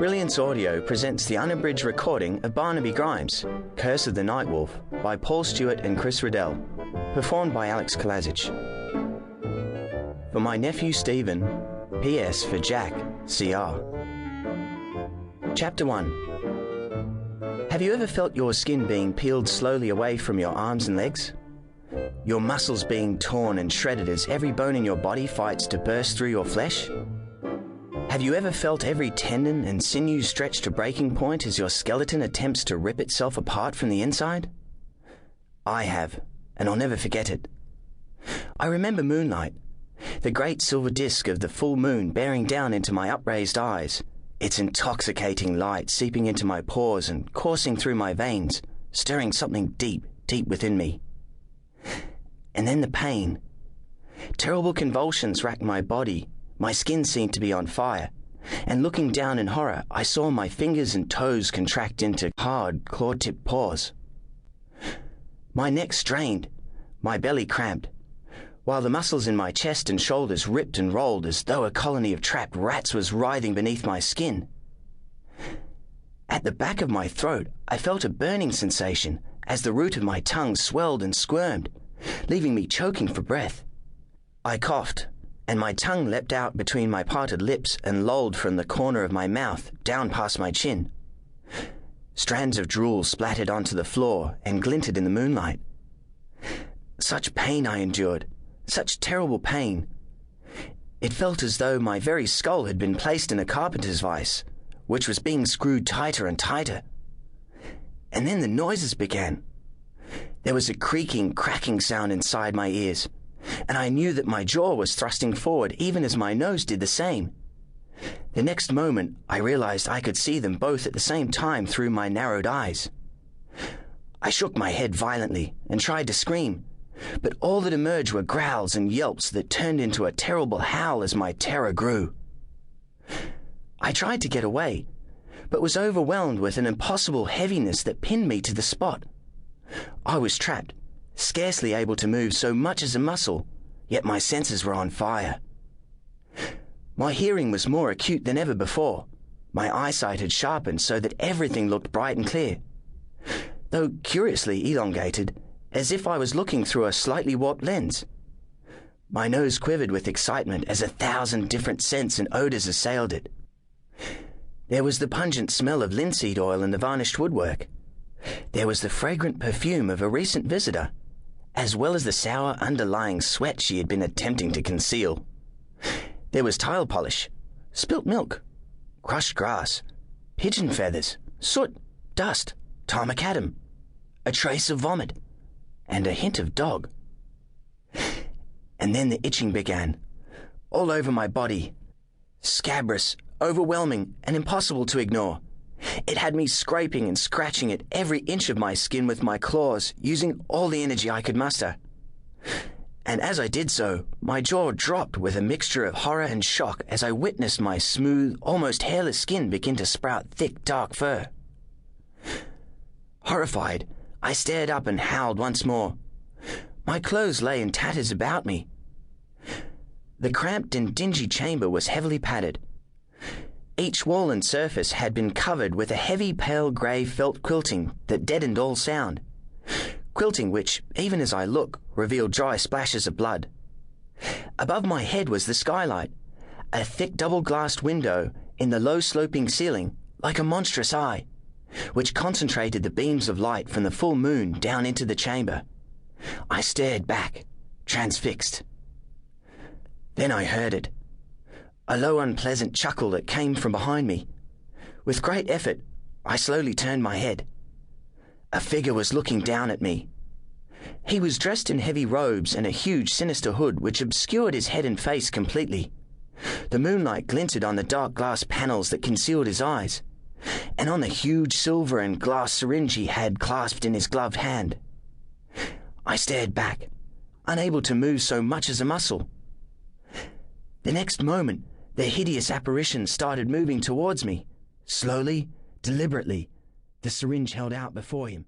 Brilliance Audio presents the unabridged recording of Barnaby Grimes, Curse of the Night Wolf, by Paul Stewart and Chris Riddell, performed by Kalajzic. For my nephew Stephen, P.S. for Jack, C.R. Chapter 1. Have you ever felt your skin being peeled slowly away from your arms and legs? Your muscles being torn and shredded as every bone in your body fights to burst through your flesh? Have you ever felt every tendon and sinew stretched to breaking point as your skeleton attempts to rip itself apart from the inside? I have, and I'll never forget it. I remember moonlight, the great silver disk of the full moon bearing down into my upraised eyes, its intoxicating light seeping into my pores and coursing through my veins, stirring something deep, deep within me. And then the pain. Terrible convulsions racked my body. My skin seemed to be on fire, and looking down in horror, I saw my fingers and toes contract into hard, claw-tipped paws. My neck strained, my belly cramped, while the muscles in my chest and shoulders ripped and rolled as though a colony of trapped rats was writhing beneath my skin. At the back of my throat, I felt a burning sensation as the root of my tongue swelled and squirmed, leaving me choking for breath. I coughed, and my tongue leapt out between my parted lips and lolled from the corner of my mouth down past my chin. Strands of drool splattered onto the floor and glinted in the moonlight. Such pain I endured, such terrible pain. It felt as though my very skull had been placed in a carpenter's vice, which was being screwed tighter and tighter. And then the noises began. There was a creaking, cracking sound inside my ears, and I knew that my jaw was thrusting forward even as my nose did the same. The next moment, I realized I could see them both at the same time through my narrowed eyes. I shook my head violently and tried to scream, but all that emerged were growls and yelps that turned into a terrible howl as my terror grew. I tried to get away, but was overwhelmed with an impossible heaviness that pinned me to the spot. I was trapped, scarcely able to move so much as a muscle, yet my senses were on fire. My hearing was more acute than ever before. My eyesight had sharpened so that everything looked bright and clear, though curiously elongated, as if I was looking through a slightly warped lens. My nose quivered with excitement as 1,000 different scents and odors assailed it. There was the pungent smell of linseed oil in the varnished woodwork. There was the fragrant perfume of a recent visitor, as well as the sour underlying sweat she had been attempting to conceal. There was tile polish, spilt milk, crushed grass, pigeon feathers, soot, dust, tarmacadam, a trace of vomit, and a hint of dog. And then the itching began, all over my body, scabrous, overwhelming, and impossible to ignore. It had me scraping and scratching at every inch of my skin with my claws, using all the energy I could muster. And as I did so, my jaw dropped with a mixture of horror and shock as I witnessed my smooth, almost hairless skin begin to sprout thick, dark fur. Horrified, I stared up and howled once more. My clothes lay in tatters about me. The cramped and dingy chamber was heavily padded. Each wall and surface had been covered with a heavy pale grey felt quilting that deadened all sound. Quilting which, even as I looked, revealed dry splashes of blood. Above my head was the skylight, a thick double-glassed window in the low-sloping ceiling, like a monstrous eye, which concentrated the beams of light from the full moon down into the chamber. I stared back, transfixed. Then I heard it. A low, unpleasant chuckle that came from behind me. With great effort, I slowly turned my head. A figure was looking down at me. He was dressed in heavy robes and a huge, sinister hood which obscured his head and face completely. The moonlight glinted on the dark glass panels that concealed his eyes, and on the huge silver and glass syringe he had clasped in his gloved hand. I stared back, unable to move so much as a muscle. The next moment, the hideous apparition started moving towards me, slowly, deliberately, the syringe held out before him.